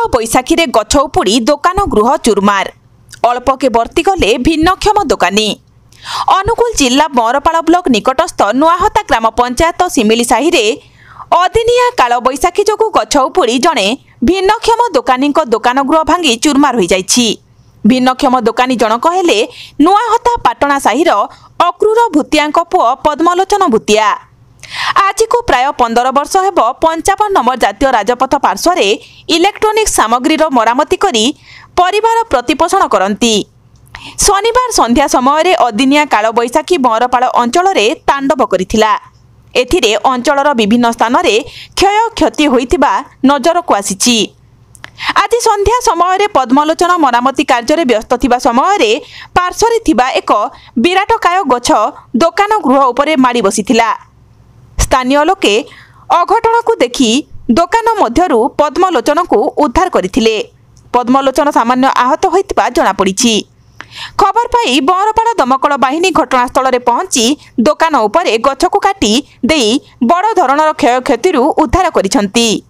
बैशाखी रे गछ उपुड़ी दोकान गृह चुरमार अल्पके बर्तीगले भिन्नक्षम दोकानी। अनुगुल जिला बरपाड़ ब्लॉक निकटस्थ नुआहता ग्राम पंचायत सिमिली साहि रे अदिनिया काल बैशाखी जोगु गछ उपुड़ी जणे भिन्नक्षम दोकानी दोकान गृह भांगी चुरमार हो जाइछि। भिन्नक्षम दोकानी जनक हेले नुआहता पाटणा साहिर अक्रूर भूतिया पुओ पद्मलोचन भूतिया। आज को प्राय 15 वर्ष हेब 55 नंबर जातीय राजपथ पार्श्वर इलेक्ट्रोनिक्स सामग्री मरामती करी परिवार प्रतिपोषण करती। शनिवार संध्या समय अदिनिया काल बैशाखी बरपाड़ अंचल तांडव करिथिला। एथिरे अंचलर विभिन्न स्थान रे क्षय क्षति होइतिबा नजर को आसीछि। आज संध्या समय पद्मलोचन मरामती कार्य व्यस्त थिबा समय पार्श्वर थिबा एक विराटकाय गछ दोकान गृह उपरे माड़ी बसिथिला। स्थानीय लोके अघटन को देखि दोकान मध्यरु पद्मलोचन को उद्धार करथिले। पद्मलोचन सामान्य आहत होइतिबा जणा पड़िछि। खबर पाई बरपाड़ दमकल बाहिनी घटनास्थल रे पहुंची दोकान उपरे गछ को काटी देई बड़ धरणर क्षय क्षति उद्धार करिसंती।